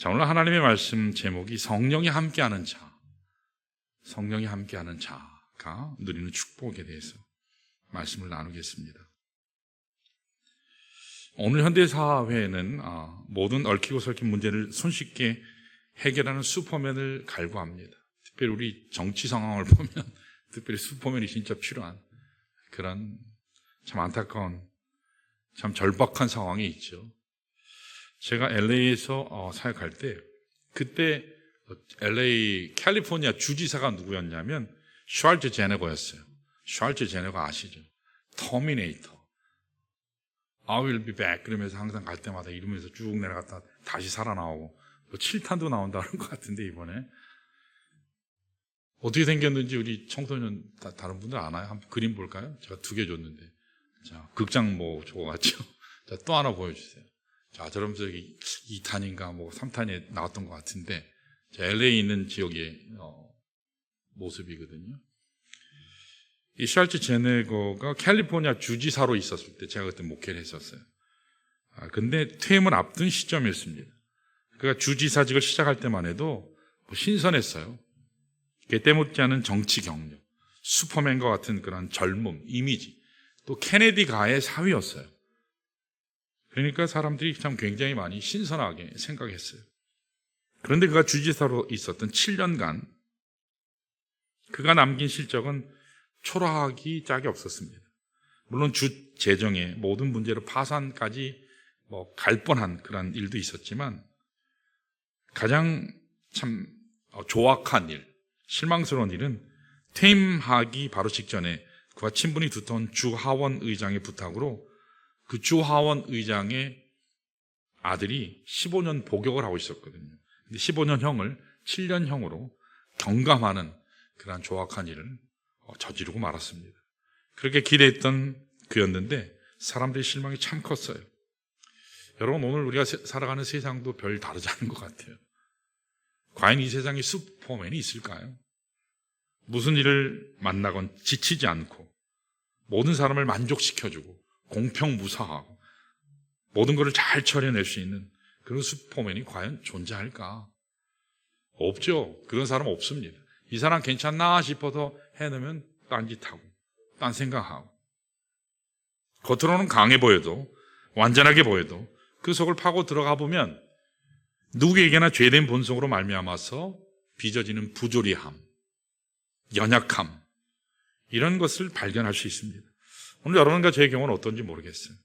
자, 오늘 하나님의 말씀 제목이 성령이 함께하는 자, 성령이 함께하는 자가 누리는 축복에 대해서 말씀을 나누겠습니다. 오늘 현대사회는 모든 얽히고 설킨 문제를 손쉽게 해결하는 슈퍼맨을 갈구합니다. 특별히 우리 정치 상황을 보면 특별히 슈퍼맨이 진짜 필요한 그런 참 안타까운 참 절박한 상황이 있죠. 제가 LA에서 사역할 때 그때 LA 캘리포니아 주지사가 누구였냐면 슈왈츠제네거였어요. 슈왈츠제네거 아시죠? 터미네이터, I will be back 그러면서 항상 갈 때마다 이러면서 쭉 내려갔다 다시 살아나오고 7탄도 나온다는 것 같은데 이번에 어떻게 생겼는지 우리 청소년 다른 분들 아나요? 한번 그림 볼까요? 제가 2개 줬는데 자, 극장 저거 같죠? 자, 또 하나 보여주세요. 자, 저러면서 2탄인가 3탄에 나왔던 것 같은데 LA에 있는 지역의 모습이거든요. 이 슈왈츠제네거가 캘리포니아 주지사로 있었을 때 제가 그때 목회를 했었어요. 근데 퇴임을 앞둔 시점이었습니다. 그가 주지사직을 시작할 때만 해도 신선했어요. 때묻지 않은 정치 경력, 슈퍼맨과 같은 그런 젊음, 이미지, 또 케네디 가의 사위였어요. 그러니까 사람들이 참 굉장히 많이 신선하게 생각했어요. 그런데 그가 주지사로 있었던 7년간 그가 남긴 실적은 초라하기 짝이 없었습니다. 물론 주 재정의 모든 문제로 파산까지 갈 뻔한 그런 일도 있었지만 가장 참 조악한 일, 실망스러운 일은 퇴임하기 바로 직전에 그와 친분이 두터운 주하원 의장의 부탁으로 그 주하원 의장의 아들이 15년 복역을 하고 있었거든요. 근데 15년형을 7년형으로 경감하는 그런 조악한 일을 저지르고 말았습니다. 그렇게 기대했던 그였는데 사람들의 실망이 참 컸어요. 여러분, 오늘 우리가 살아가는 세상도 별 다르지 않은 것 같아요. 과연 이 세상에 슈퍼맨이 있을까요? 무슨 일을 만나건 지치지 않고 모든 사람을 만족시켜주고 공평무사하고 모든 것을 잘 처리해낼 수 있는 그런 슈퍼맨이 과연 존재할까? 없죠. 그런 사람 없습니다. 이 사람 괜찮나 싶어서 해놓으면 딴짓하고 딴 생각하고 겉으로는 강해 보여도 완전하게 보여도 그 속을 파고 들어가 보면 누구에게나 죄된 본성으로 말미암아서 빚어지는 부조리함, 연약함 이런 것을 발견할 수 있습니다. 오늘 여러분과 제 경우는 어떤지 모르겠어요.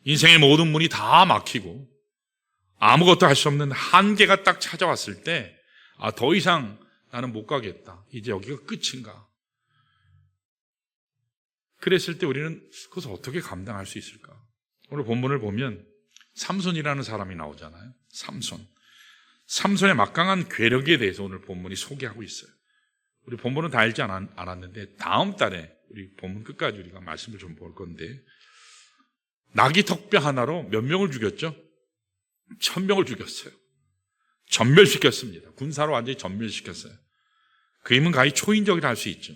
인생의 모든 문이 다 막히고 아무것도 할 수 없는 한계가 딱 찾아왔을 때 더 이상 나는 못 가겠다. 이제 여기가 끝인가. 그랬을 때 우리는 그것을 어떻게 감당할 수 있을까? 오늘 본문을 보면 삼손이라는 사람이 나오잖아요. 삼손의 막강한 괴력에 대해서 오늘 본문이 소개하고 있어요. 우리 본문은 다 읽지 않았는데 다음 달에 우리 본문 끝까지 우리가 말씀을 좀 볼 건데 나귀 턱뼈 하나로 몇 명을 죽였죠? 1000명을 죽였어요. 전멸시켰습니다. 군사로 완전히 전멸시켰어요. 그 힘은 가히 초인적이라 할 수 있죠.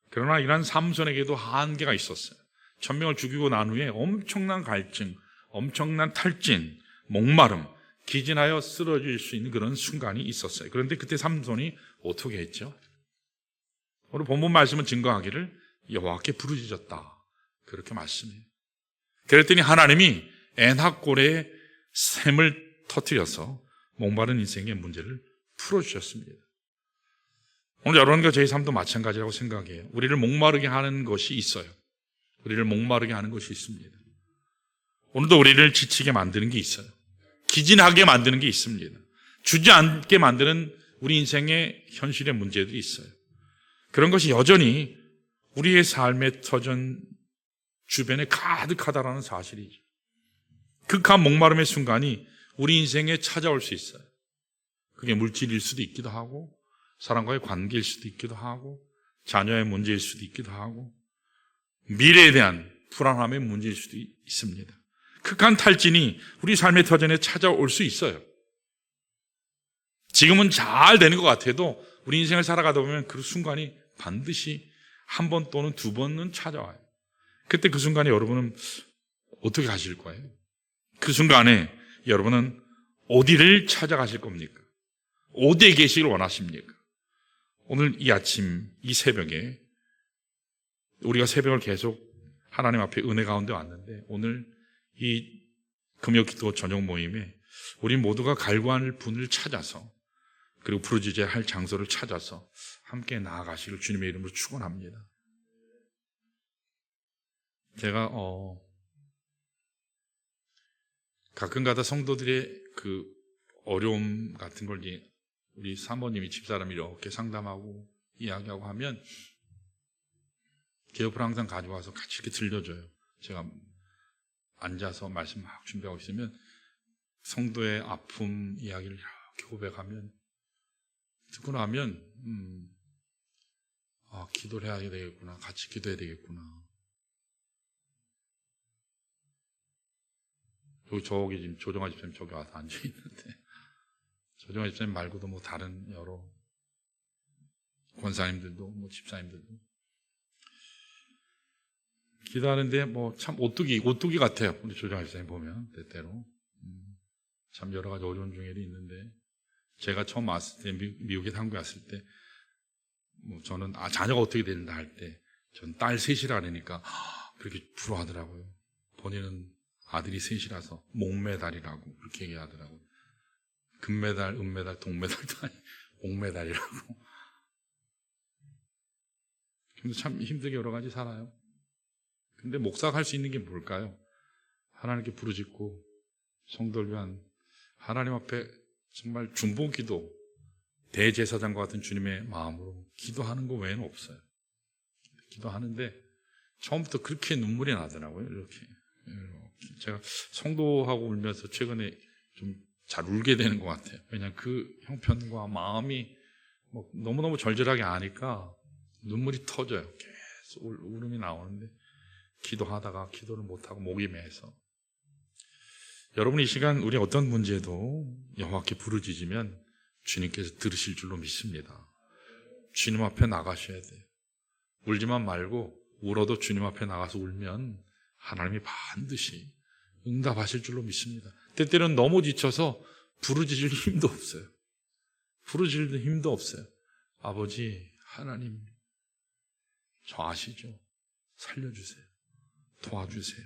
그러나 이런 삼손에게도 한계가 있었어요. 1000명을 죽이고 난 후에 엄청난 갈증, 엄청난 탈진, 목마름, 기진하여 쓰러질 수 있는 그런 순간이 있었어요. 그런데 그때 삼손이 어떻게 했죠? 오늘 본문 말씀은 증거하기를 여호와께 부르짖었다. 그렇게 말씀해요. 그랬더니 하나님이 엔합고래의 샘을 터뜨려서 목마른 인생의 문제를 풀어주셨습니다. 오늘 여러분과 저희 삶도 마찬가지라고 생각해요. 우리를 목마르게 하는 것이 있어요. 우리를 목마르게 하는 것이 있습니다. 오늘도 우리를 지치게 만드는 게 있어요. 기진하게 만드는 게 있습니다. 주지 않게 만드는 우리 인생의 현실의 문제들이 있어요. 그런 것이 여전히 우리의 삶의 터전 주변에 가득하다라는 사실이죠. 극한 목마름의 순간이 우리 인생에 찾아올 수 있어요. 그게 물질일 수도 있기도 하고 사람과의 관계일 수도 있기도 하고 자녀의 문제일 수도 있기도 하고 미래에 대한 불안함의 문제일 수도 있습니다. 극한 탈진이 우리 삶의 터전에 찾아올 수 있어요. 지금은 잘 되는 것 같아도 우리 인생을 살아가다 보면 그 순간이 반드시 한 번 또는 2번은 찾아와요. 그때 그 순간에 여러분은 어떻게 하실 거예요? 그 순간에 여러분은 어디를 찾아가실 겁니까? 어디에 계시길 원하십니까? 오늘 이 아침, 이 새벽에 우리가 새벽을 계속 하나님 앞에 은혜 가운데 왔는데 오늘 이 금요기도 저녁 모임에 우리 모두가 갈구할 분을 찾아서 그리고 부르짖어야 할 장소를 찾아서 함께 나아가시길 주님의 이름으로 축원합니다. 제가 가끔가다 성도들의 그 어려움 같은 걸 우리 사모님이 집사람이 이렇게 상담하고 이야기하고 하면 개업을 항상 가져와서 같이 이렇게 들려줘요. 제가 앉아서 말씀 막 준비하고 있으면 성도의 아픔 이야기를 이렇게 고백하면 듣고 나면 기도를 해야 되겠구나, 같이 기도해야 되겠구나. 저기 지금 조정아 집사님 저기 와서 앉아있는데 조정아 집사님 말고도 뭐 다른 여러 권사님들도 뭐 집사님들도 기도하는데 뭐 참 오뚜기 같아요. 우리 조정아 집사님 보면 때때로 참 여러 가지 어려운 중에도 있는데 제가 처음 왔을 때 미국에 한국에 왔을 때 뭐 저는 자녀가 어떻게 된다 할 때 전 딸 셋이라 그러니까 그렇게 부러워하더라고요. 본인은 아들이 셋이라서 목메달이라고 그렇게 얘기하더라고요. 금메달, 은메달, 동메달도 아니고 목메달이라고. 근데 참 힘들게 여러 가지 살아요. 근데 목사가 할 수 있는 게 뭘까요? 하나님께 부르짖고 성도를 위한 하나님 앞에 정말 중보기도, 대제사장과 같은 주님의 마음으로 기도하는 거 외에는 없어요. 기도하는데 처음부터 그렇게 눈물이 나더라고요. 이렇게. 제가 성도하고 울면서 최근에 좀 잘 울게 되는 것 같아요. 왜냐하면 그 형편과 마음이 너무너무 절절하게 아니까 눈물이 터져요. 계속 울음이 나오는데 기도하다가 기도를 못하고 목이 메서 여러분 이 시간 우리 어떤 문제도 여호와께 부르짖으면 주님께서 들으실 줄로 믿습니다. 주님 앞에 나가셔야 돼요. 울지만 말고 울어도 주님 앞에 나가서 울면 하나님이 반드시 응답하실 줄로 믿습니다. 때때로는 너무 지쳐서 부르짖을 힘도 없어요. 부르짖을 힘도 없어요. 아버지 하나님 저 아시죠? 살려주세요. 도와주세요.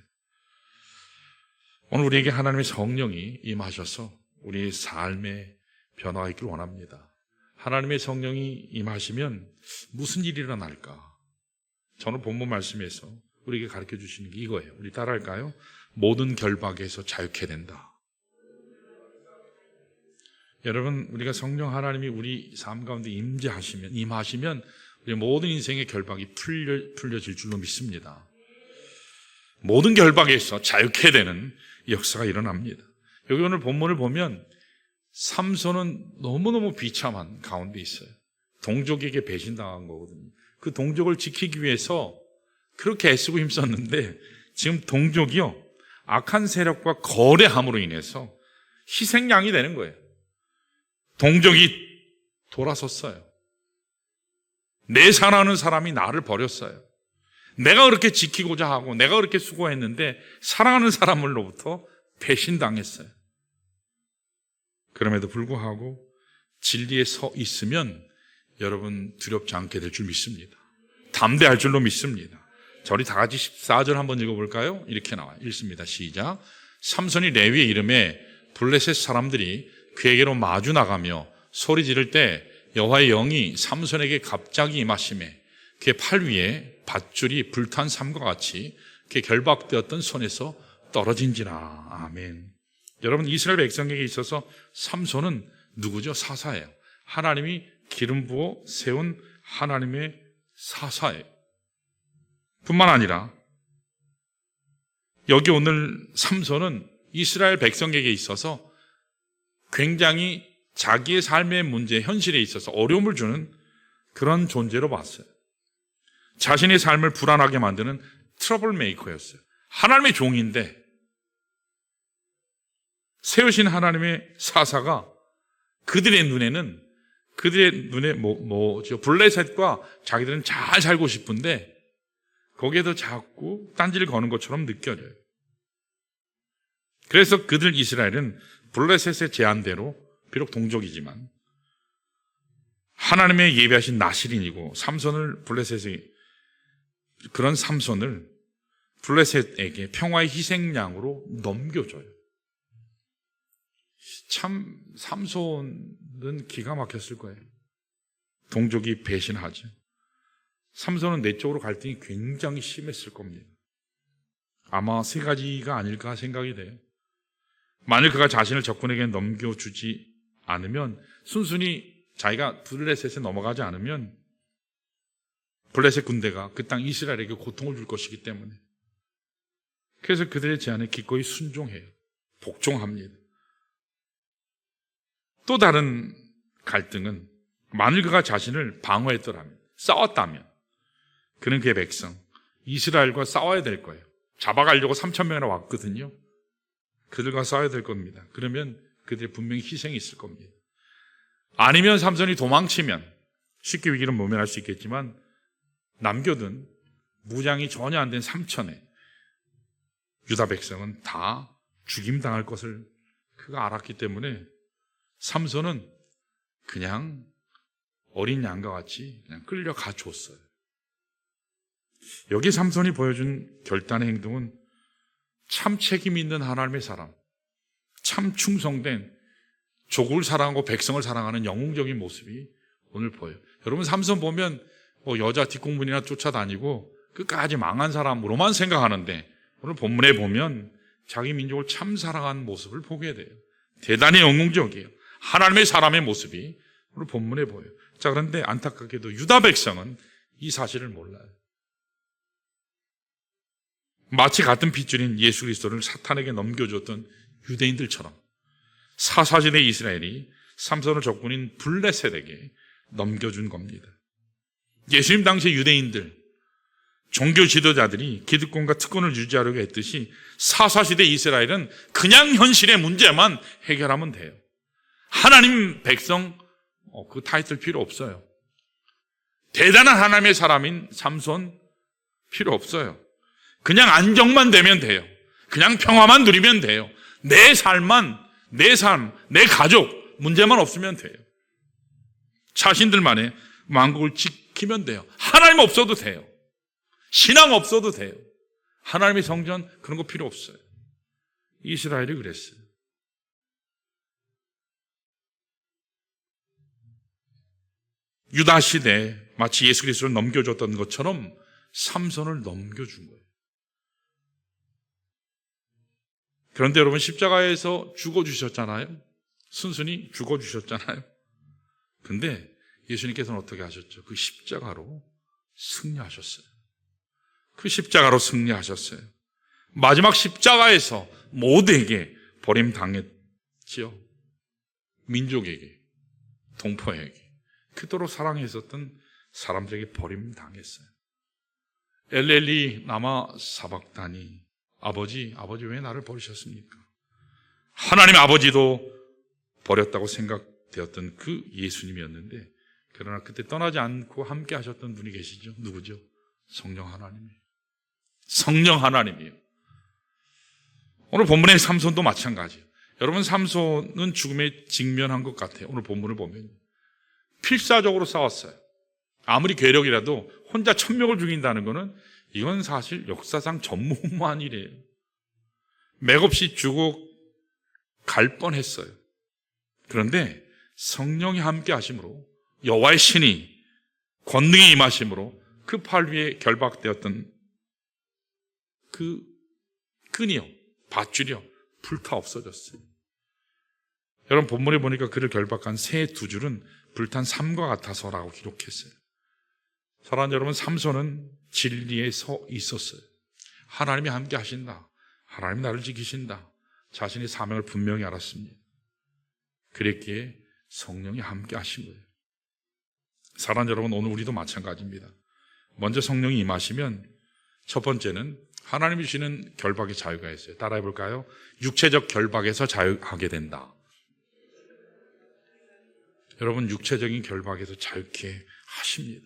오늘 우리에게 하나님의 성령이 임하셔서 우리의 삶의 변화가 있기를 원합니다. 하나님의 성령이 임하시면 무슨 일이 일어날까? 저는 본문 말씀에서 우리에게 가르쳐 주시는 게 이거예요. 우리 따라할까요? 모든 결박에서 자유케 된다. 여러분 우리가 성령 하나님이 우리 삶 가운데 임하시면 우리 모든 인생의 결박이 풀려질 줄로 믿습니다. 모든 결박에서 자유케 되는 역사가 일어납니다. 여기 오늘 본문을 보면 삼손은 너무너무 비참한 가운데 있어요. 동족에게 배신당한 거거든요. 그 동족을 지키기 위해서 그렇게 애쓰고 힘썼는데 지금 동족이요 악한 세력과 거래함으로 인해서 희생양이 되는 거예요. 동족이 돌아섰어요. 내 사랑하는 사람이 나를 버렸어요. 내가 그렇게 지키고자 하고 내가 그렇게 수고했는데 사랑하는 사람으로부터 배신당했어요. 그럼에도 불구하고 진리에 서 있으면 여러분 두렵지 않게 될 줄 믿습니다. 담대할 줄로 믿습니다. 자, 우리 다 같이 14절 한번 읽어볼까요? 이렇게 나와요. 읽습니다. 시작. 삼손이 레위의 이름에 블레셋 사람들이 그에게로 마주 나가며 소리 지를 때 여호와의 영이 삼손에게 갑자기 임하시매 그의 팔 위에 밧줄이 불탄 삼과 같이 그의 결박되었던 손에서 떨어진지라. 아멘. 여러분 이스라엘 백성에게 있어서 삼손은 누구죠? 사사예요. 하나님이 기름 부어 세운 하나님의 사사예요. 뿐만 아니라 여기 오늘 삼손은 이스라엘 백성에게 있어서 굉장히 자기의 삶의 문제, 현실에 있어서 어려움을 주는 그런 존재로 봤어요. 자신의 삶을 불안하게 만드는 트러블 메이커였어요. 하나님의 종인데 세우신 하나님의 사사가 그들의 눈에 블레셋과 자기들은 잘 살고 싶은데 거기에도 자꾸 딴지를 거는 것처럼 느껴져요. 그래서 그들 이스라엘은 블레셋의 제안대로 비록 동족이지만 하나님의 예비하신 나실인이고 삼손을 그런 삼손을 블레셋에게 평화의 희생양으로 넘겨줘요. 참 삼손은 기가 막혔을 거예요. 동족이 배신하죠. 삼손은 내적으로 갈등이 굉장히 심했을 겁니다. 아마 세 가지가 아닐까 생각이 돼요. 만일 그가 자신을 적군에게 넘겨주지 않으면, 순순히 자기가 블레셋에 넘어가지 않으면 블레셋 군대가 그 땅 이스라엘에게 고통을 줄 것이기 때문에, 그래서 그들의 제안에 기꺼이 순종해요. 복종합니다. 또 다른 갈등은, 만일 그가 자신을 방어했더라면, 싸웠다면, 그는 그의 백성 이스라엘과 싸워야 될 거예요. 잡아가려고 3,000명이나 왔거든요. 그들과 싸워야 될 겁니다. 그러면 그들의 분명히 희생이 있을 겁니다. 아니면 삼손이 도망치면 쉽게 위기를 모면할 수 있겠지만, 남겨둔 무장이 전혀 안 된 3,000의 유다 백성은 다 죽임당할 것을 그가 알았기 때문에 삼손은 그냥 어린 양과 같이 그냥 끌려가 줬어요. 여기 삼손이 보여준 결단의 행동은 참 책임 있는 하나님의 사람, 참 충성된, 조국을 사랑하고 백성을 사랑하는 영웅적인 모습이 오늘 보여요. 여러분, 삼손 보면 여자 뒷공문이나 쫓아다니고 끝까지 망한 사람으로만 생각하는데, 오늘 본문에 보면 자기 민족을 참 사랑하는 모습을 보게 돼요. 대단히 영웅적이에요. 하나님의 사람의 모습이 오늘 본문에 보여요. 자, 그런데 안타깝게도 유다 백성은 이 사실을 몰라요. 마치 같은 핏줄인 예수 그리스도를 사탄에게 넘겨줬던 유대인들처럼 사사시대 이스라엘이 삼손의 적군인 블레셋에게 넘겨준 겁니다. 예수님 당시 유대인들, 종교 지도자들이 기득권과 특권을 유지하려고 했듯이 사사시대 이스라엘은 그냥 현실의 문제만 해결하면 돼요. 하나님 백성 그 타이틀 필요 없어요. 대단한 하나님의 사람인 삼손 필요 없어요. 그냥 안정만 되면 돼요. 그냥 평화만 누리면 돼요. 내 삶, 내 가족 문제만 없으면 돼요. 자신들만의 왕국을 지키면 돼요. 하나님 없어도 돼요. 신앙 없어도 돼요. 하나님의 성전 그런 거 필요 없어요. 이스라엘이 그랬어요. 유다 시대에 마치 예수 그리스도를 넘겨줬던 것처럼 삼손을 넘겨준 거예요. 그런데 여러분, 십자가에서 죽어주셨잖아요. 순순히 죽어주셨잖아요. 근데 예수님께서는 어떻게 하셨죠? 그 십자가로 승리하셨어요. 그 십자가로 승리하셨어요. 마지막 십자가에서 모두에게 버림당했지요. 민족에게, 동포에게. 그토록 사랑했었던 사람들에게 버림당했어요. 엘렐리 나마 사박다니, 아버지 왜 나를 버리셨습니까? 하나님 아버지도 버렸다고 생각되었던 그 예수님이었는데, 그러나 그때 떠나지 않고 함께 하셨던 분이 계시죠. 누구죠? 성령 하나님이에요. 성령 하나님이에요. 오늘 본문의 삼손도 마찬가지예요. 여러분, 삼손은 죽음에 직면한 것 같아요. 오늘 본문을 보면 필사적으로 싸웠어요. 아무리 괴력이라도 혼자 1,000명을 죽인다는 것은 이건 사실 역사상 전무후무한 일이에요. 맥없이 죽어갈 뻔했어요. 그런데 성령이 함께 하심으로, 여호와의 신이 권능이 임하심으로 그 팔 위에 결박되었던 그 끈이요, 밧줄이요, 불타 없어졌어요. 여러분, 본문에 보니까 그를 결박한 새 2줄은 불탄 삼과 같아서라고 기록했어요. 사랑하는 여러분, 삼손은 진리에 서 있었어요. 하나님이 함께 하신다. 하나님이 나를 지키신다. 자신의 사명을 분명히 알았습니다. 그랬기에 성령이 함께 하신 거예요. 사랑하는 여러분, 오늘 우리도 마찬가지입니다. 먼저 성령이 임하시면 첫 번째는 하나님이 주시는 결박의 자유가 있어요. 따라해 볼까요? 육체적 결박에서 자유하게 된다. 여러분, 육체적인 결박에서 자유케 하십니다.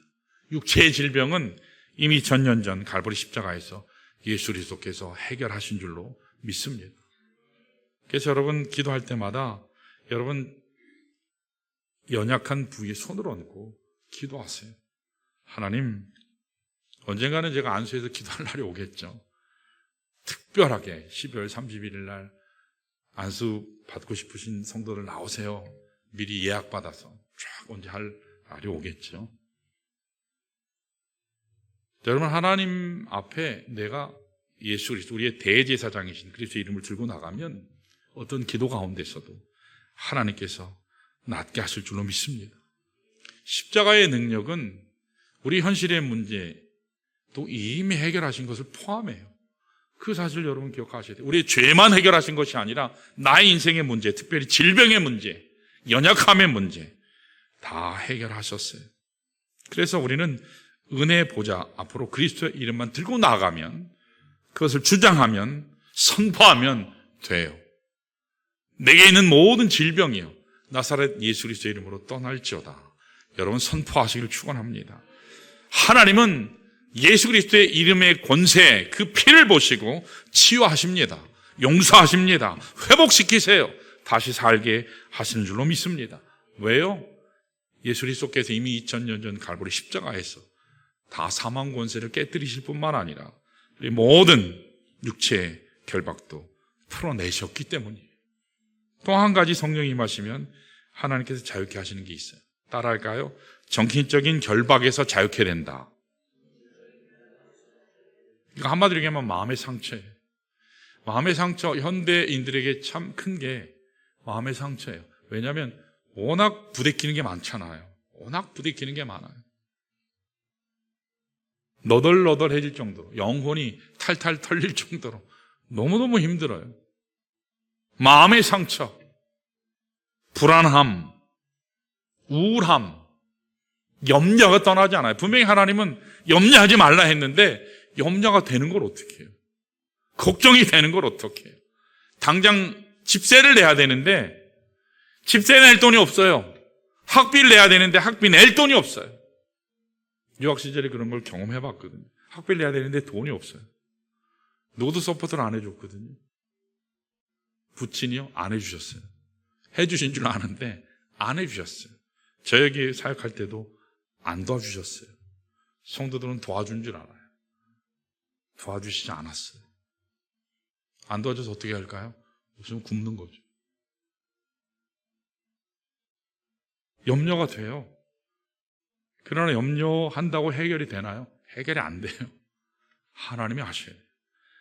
육체의 질병은 이미 전년 전 갈보리 십자가에서 예수 그리스도께서 해결하신 줄로 믿습니다. 그래서 여러분 기도할 때마다 여러분 연약한 부위에 손을 얹고 기도하세요. 하나님, 언젠가는 제가 안수해서 기도할 날이 오겠죠. 특별하게 12월 31일 날 안수 받고 싶으신 성도들 나오세요. 미리 예약받아서 쫙 언제 할 날이 오겠죠. 여러분, 하나님 앞에 내가 예수 그리스도 우리의 대제사장이신 그리스도의 이름을 들고 나가면 어떤 기도 가운데서도 하나님께서 낫게 하실 줄로 믿습니다. 십자가의 능력은 우리 현실의 문제 또 이미 해결하신 것을 포함해요. 그 사실 여러분 기억하셔야 돼요. 우리의 죄만 해결하신 것이 아니라 나의 인생의 문제, 특별히 질병의 문제, 연약함의 문제 다 해결하셨어요. 그래서 우리는 은혜 보좌 앞으로 그리스도의 이름만 들고 나가면, 그것을 주장하면, 선포하면 돼요. 내게 있는 모든 질병이요 나사렛 예수 그리스도의 이름으로 떠날지어다. 여러분 선포하시기를 축원합니다. 하나님은 예수 그리스도의 이름의 권세, 그 피를 보시고 치유하십니다. 용서하십니다. 회복시키세요. 다시 살게 하시는 줄로 믿습니다. 왜요? 예수 그리스도께서 이미 2000년 전 갈보리 십자가에서 다 사망 권세를 깨뜨리실 뿐만 아니라 우리 모든 육체의 결박도 풀어내셨기 때문이에요. 또 한 가지 성령이 임하시면 하나님께서 자유케 하시는 게 있어요. 따라할까요? 정신적인 결박에서 자유케 된다. 이거 한마디로 얘기하면 마음의 상처예요. 마음의 상처, 현대인들에게 참 큰 게 마음의 상처예요. 왜냐하면 워낙 부대끼는 게 많잖아요. 워낙 부대끼는 게 많아요. 너덜너덜해질 정도로, 영혼이 탈탈 털릴 정도로 너무너무 힘들어요. 마음의 상처, 불안함, 우울함, 염려가 떠나지 않아요. 분명히 하나님은 염려하지 말라 했는데 염려가 되는 걸 어떻게 해요? 걱정이 되는 걸 어떻게 해요? 당장 집세를 내야 되는데 집세 낼 돈이 없어요. 학비를 내야 되는데 학비 낼 돈이 없어요. 유학 시절에 그런 걸 경험해봤거든요. 학비를 내야 되는데 돈이 없어요. 노드 서포트를 안 해줬거든요. 부친이요? 안 해주셨어요. 해주신 줄 아는데 안 해주셨어요. 저에게 사역할 때도 안 도와주셨어요. 성도들은 도와준 줄 알아요. 도와주시지 않았어요. 안 도와줘서 어떻게 할까요? 없으면 굶는 거죠. 염려가 돼요. 그러나 염려한다고 해결이 되나요? 해결이 안 돼요. 하나님이 하셔야 돼요.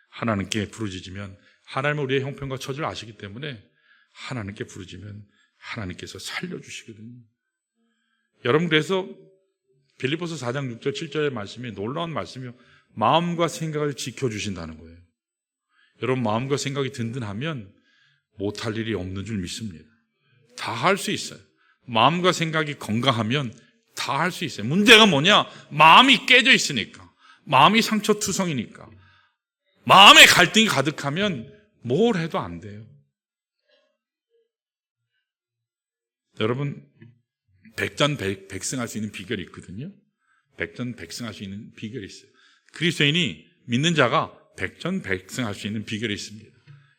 하나님께 부르짖으면 하나님은 우리의 형편과 처지를 아시기 때문에 하나님께 부르짖으면 하나님께서 살려주시거든요. 여러분, 그래서 빌립보서 4장 6절 7절의 말씀이 놀라운 말씀이요, 마음과 생각을 지켜주신다는 거예요. 여러분, 마음과 생각이 든든하면 못할 일이 없는 줄 믿습니다. 다 할 수 있어요. 마음과 생각이 건강하면 다 할 수 있어요. 문제가 뭐냐? 마음이 깨져 있으니까, 마음이 상처투성이니까, 마음의 갈등이 가득하면 뭘 해도 안 돼요. 여러분, 백전백승할 수 있는 비결이 있거든요. 백전백승할 수 있는 비결이 있어요. 그리스도인이 믿는 자가 백전백승할 수 있는 비결이 있습니다.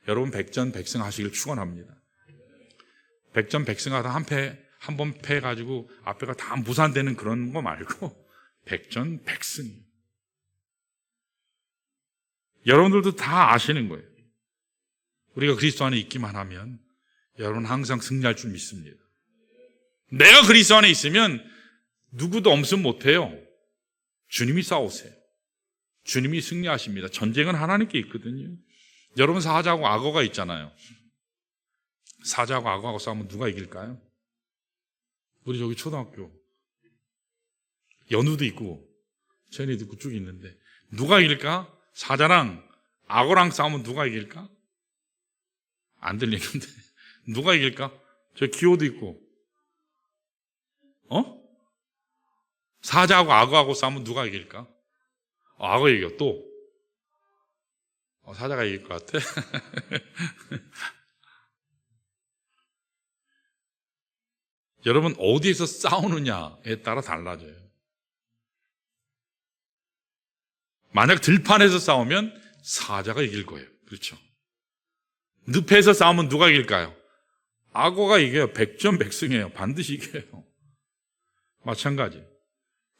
여러분, 백전백승하시길 축원합니다. 백전백승하다 한 번 패가지고 앞에가 다 무산되는 그런 거 말고 백전백승. 여러분들도 다 아시는 거예요. 우리가 그리스도 안에 있기만 하면 여러분 항상 승리할 줄 믿습니다. 내가 그리스도 안에 있으면 누구도 엄습 못해요. 주님이 싸우세요. 주님이 승리하십니다. 전쟁은 하나님께 있거든요. 여러분, 사자하고 악어가 있잖아요. 사자하고 악어하고 싸우면 누가 이길까요? 우리 저기 초등학교 연우도 있고 쟤네도 있고 쭉 있는데 누가 이길까? 사자랑 악어랑 싸우면 누가 이길까? 안 들리는데 누가 이길까? 저 기호도 있고 사자하고 악어하고 싸우면 누가 이길까? 악어 이겨. 또 사자가 이길 것 같아. 여러분, 어디에서 싸우느냐에 따라 달라져요. 만약 들판에서 싸우면 사자가 이길 거예요. 그렇죠? 늪에서 싸우면 누가 이길까요? 악어가 이겨요. 백전백승이에요. 반드시 이겨요. 마찬가지.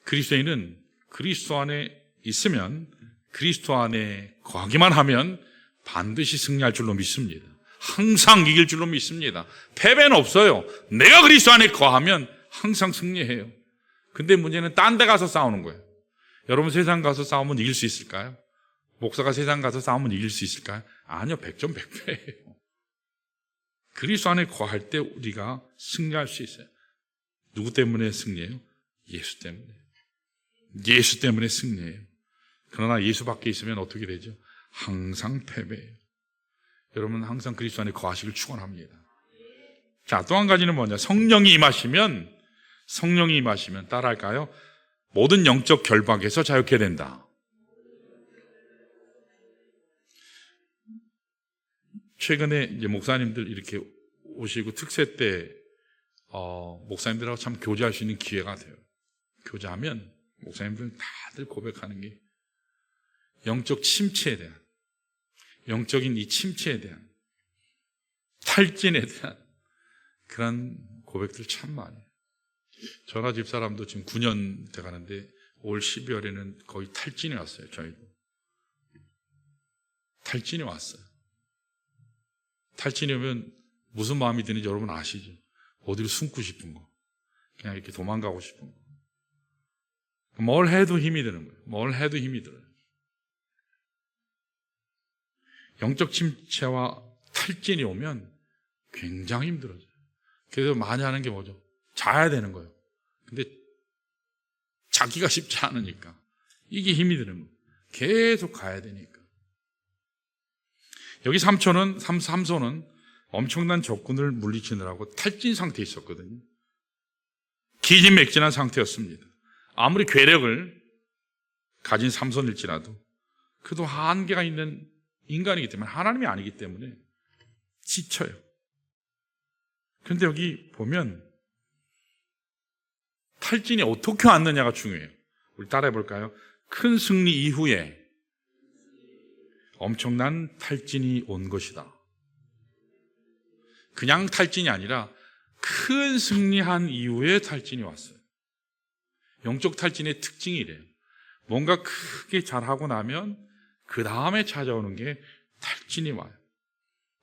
그리스도인은 그리스도 안에 있으면, 그리스도 안에 거하기만 하면 반드시 승리할 줄로 믿습니다. 항상 이길 줄로 믿습니다. 패배는 없어요. 내가 그리스도 안에 거하면 항상 승리해요. 근데 문제는 딴 데 가서 싸우는 거예요. 여러분 세상 가서 싸우면 이길 수 있을까요? 목사가 세상 가서 싸우면 이길 수 있을까요? 아니요. 백전백패예요. 그리스도 안에 거할 때 우리가 승리할 수 있어요. 누구 때문에 승리해요? 예수 때문에. 예수 때문에 승리해요. 그러나 예수 밖에 있으면 어떻게 되죠? 항상 패배해요. 여러분 항상 그리스도 안에 거하시길 축원합니다. 자, 또 한 가지는 뭐냐? 성령이 임하시면 따라할까요? 모든 영적 결박에서 자유케 된다. 최근에 이제 목사님들 이렇게 오시고 특세 때 목사님들하고 참 교제할 수 있는 기회가 돼요. 교제하면 목사님들은 다들 고백하는 게 영적 침체에 대한, 영적인 이 침체에 대한, 탈진에 대한 그런 고백들 참 많이 해요. 저나 집사람도 지금 9년 돼가는데 올 12월에는 거의 탈진이 왔어요. 저희도 탈진이 왔어요. 탈진이 오면 무슨 마음이 드는지 여러분 아시죠? 어디로 숨고 싶은 거, 그냥 이렇게 도망가고 싶은 거. 뭘 해도 힘이 드는 거예요. 뭘 해도 힘이 들어요. 영적 침체와 탈진이 오면 굉장히 힘들어져요. 그래서 많이 하는 게 뭐죠? 자야 되는 거예요. 근데 자기가 쉽지 않으니까 이게 힘이 드는 거예요. 계속 가야 되니까. 여기 삼손은 엄청난 적군을 물리치느라고 탈진 상태에 있었거든요. 기진맥진한 상태였습니다. 아무리 괴력을 가진 삼손일지라도 그도 한계가 있는 인간이기 때문에, 하나님이 아니기 때문에 지쳐요. 그런데 여기 보면 탈진이 어떻게 왔느냐가 중요해요. 우리 따라해 볼까요? 큰 승리 이후에 엄청난 탈진이 온 것이다. 그냥 탈진이 아니라 큰 승리한 이후에 탈진이 왔어요. 영적 탈진의 특징이 이래요. 뭔가 크게 잘하고 나면 그 다음에 찾아오는 게 탈진이 와요.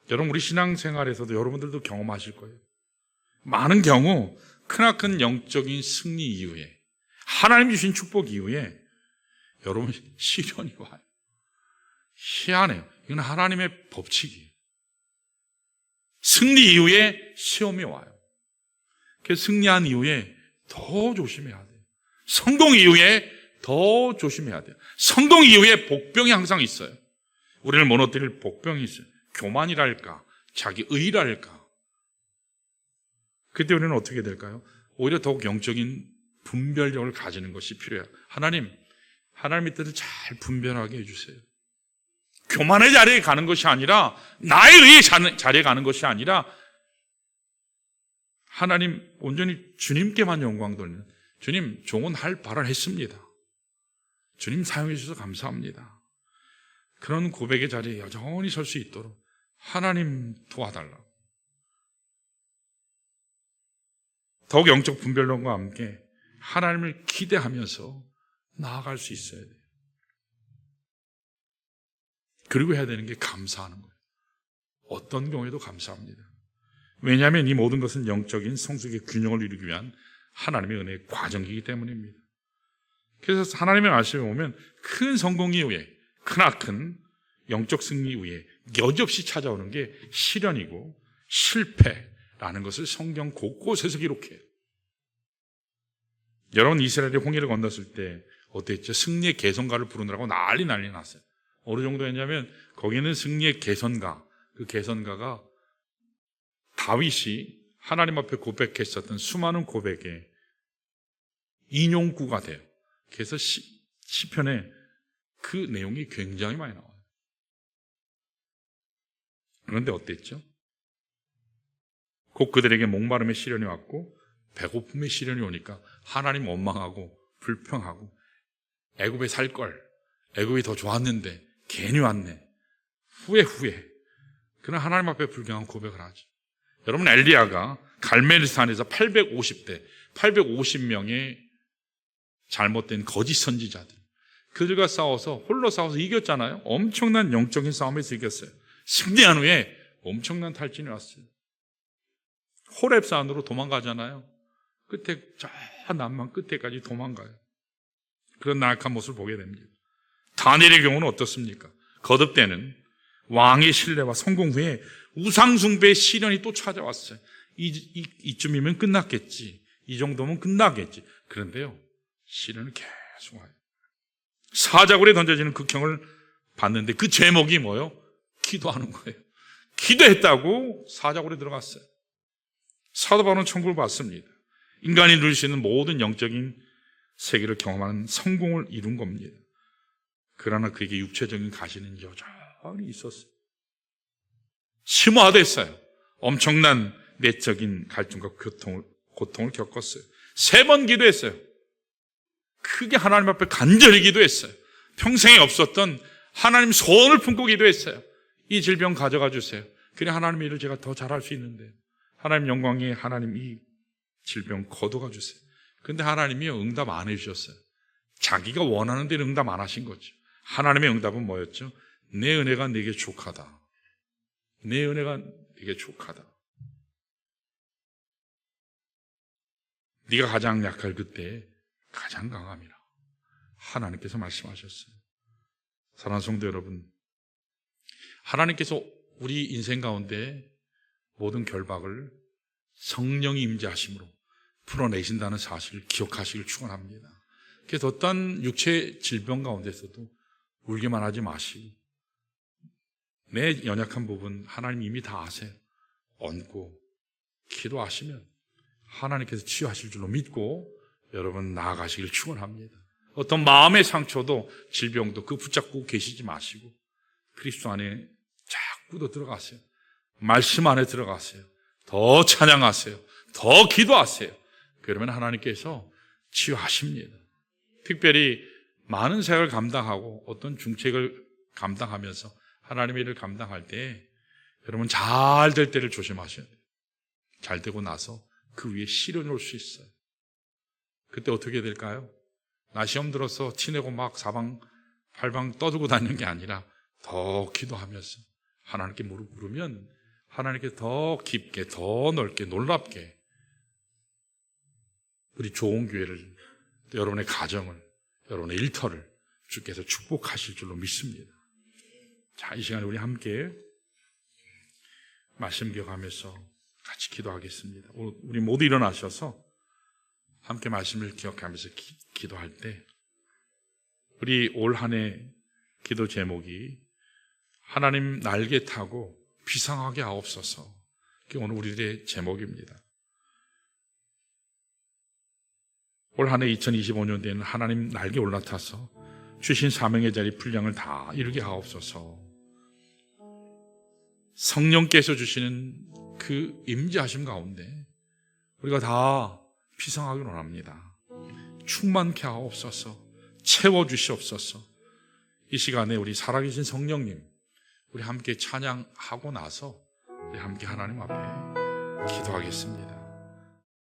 여러분 우리 신앙생활에서도 여러분들도 경험하실 거예요. 많은 경우 크나큰 영적인 승리 이후에, 하나님 주신 축복 이후에 여러분 시련이 와요. 희한해요. 이건 하나님의 법칙이에요. 승리 이후에 시험이 와요. 그래서 승리한 이후에 더 조심해야 돼요. 성공 이후에 더 조심해야 돼요. 성공 이후에 복병이 항상 있어요. 우리를 무너뜨릴 복병이 있어요. 교만이랄까, 자기 의랄까. 그때 우리는 어떻게 될까요? 오히려 더욱 영적인 분별력을 가지는 것이 필요해요. 하나님의 뜻을 잘 분별하게 해주세요. 교만의 자리에 가는 것이 아니라, 나의 의의 자리에 가는 것이 아니라, 하나님 온전히 주님께만 영광 돌리는, 주님 종은 할 바를 했습니다. 주님 사용해 주셔서 감사합니다. 그런 고백의 자리에 여전히 설 수 있도록 하나님 도와달라고. 더욱 영적 분별론과 함께 하나님을 기대하면서 나아갈 수 있어야 돼요. 그리고 해야 되는 게 감사하는 거예요. 어떤 경우에도 감사합니다. 왜냐하면 이 모든 것은 영적인 성숙의 균형을 이루기 위한 하나님의 은혜의 과정이기 때문입니다. 그래서 하나님의 말씀에 보면 큰 성공 이후에, 크나큰 영적 승리 이후에 여지없이 찾아오는 게 시련이고 실패라는 것을 성경 곳곳에서 기록해요. 여러분 이스라엘이 홍해를 건넜을 때 어땠죠? 승리의 개선가를 부르느라고 난리 났어요. 어느 정도였냐면 거기는 승리의 개선가, 그 개선가가 다윗이 하나님 앞에 고백했었던 수많은 고백의 인용구가 돼요. 그래서 시편에 그 내용이 굉장히 많이 나와요. 그런데 어땠죠? 곧 그들에게 목마름의 시련이 왔고 배고픔의 시련이 오니까 하나님 원망하고 불평하고, 애굽에 살 걸, 애굽이 더 좋았는데 괜히 왔네, 후회. 그는 하나님 앞에 불경한 고백을 하죠. 여러분, 엘리야가 갈멜산에서 850명의 잘못된 거짓 선지자들, 그들과 싸워서 홀로 싸워서 이겼잖아요. 엄청난 영적인 싸움에서 이겼어요. 승리한 후에 엄청난 탈진이 왔어요. 호렙산으로 도망가잖아요. 끝에 저 남만 끝에까지 도망가요. 그런 나약한 모습을 보게 됩니다. 다니엘의 경우는 어떻습니까? 거듭되는 왕의 신뢰와 성공 후에 우상숭배의 시련이 또 찾아왔어요. 이쯤이면 끝났겠지. 이 정도면 끝나겠지. 그런데요, 시련은 계속 와요. 사자굴에 던져지는 극형을 봤는데 그 제목이 뭐예요? 기도하는 거예요. 기도했다고 사자굴에 들어갔어요. 사도 바울은 천국을 봤습니다. 인간이 누릴 수 있는 모든 영적인 세계를 경험하는 성공을 이룬 겁니다. 그러나 그에게 육체적인 가시는 여전히 있었어요. 심화됐어요. 엄청난 내적인 갈증과 고통을 겪었어요. 3번 기도했어요. 크게 하나님 앞에 간절히 기도했어요. 평생에 없었던 하나님 소원을 품고 기도했어요. 이 질병 가져가 주세요. 그래 하나님 일을 제가 더 잘할 수 있는데, 하나님 영광에 하나님 이 질병 거둬가 주세요. 근데 하나님이 응답 안 해주셨어요. 자기가 원하는 대로 응답 안 하신 거죠. 하나님의 응답은 뭐였죠? 내 은혜가 내게 족하다. 내 은혜가 내게 족하다. 네가 가장 약할 그때 가장 강함이라 하나님께서 말씀하셨어요. 사랑하는 성도 여러분, 하나님께서 우리 인생 가운데 모든 결박을 성령이 임재하심으로 풀어내신다는 사실을 기억하시길 축원합니다. 그래서 어떤 육체 질병 가운데서도 울기만 하지 마시고, 내 연약한 부분 하나님 이미 다 아세요. 얹고 기도하시면 하나님께서 치유하실 줄로 믿고 여러분 나아가시길 축원합니다. 어떤 마음의 상처도 질병도 그 붙잡고 계시지 마시고 그리스도 안에 자꾸 더 들어가세요. 말씀 안에 들어가세요. 더 찬양하세요. 더 기도하세요. 그러면 하나님께서 치유하십니다. 특별히 많은 세월을 감당하고 어떤 중책을 감당하면서 하나님의 일을 감당할 때 여러분 잘 될 때를 조심하셔야 돼요. 잘 되고 나서 그 위에 시련이 올 수 있어요. 그때 어떻게 될까요? 나 시험 들어서 티내고 막 사방팔방 떠들고 다니는 게 아니라 더 기도하면서 하나님께 무릎 꿇으면 하나님께 더 깊게, 더 넓게, 놀랍게 우리 좋은 기회를, 여러분의 가정을, 여러분의 일터를 주께서 축복하실 줄로 믿습니다. 자, 이 시간에 우리 함께 말씀 기억하면서 같이 기도하겠습니다. 우리 모두 일어나셔서 함께 말씀을 기억하면서 기도할 때 우리 올 한 해 기도 제목이 하나님 날개 타고 비상하게 하옵소서. 그게 오늘 우리의 제목입니다. 올 한 해 2025년도에는 하나님 날개 올라타서 주신 사명의 자리 분량을 다 이루게 하옵소서. 성령께서 주시는 그 임재하심 가운데 우리가 다 비상하기 원합니다. 충만케 하옵소서. 채워주시옵소서. 이 시간에 우리 살아계신 성령님, 우리 함께 찬양하고 나서 우리 함께 하나님 앞에 기도하겠습니다.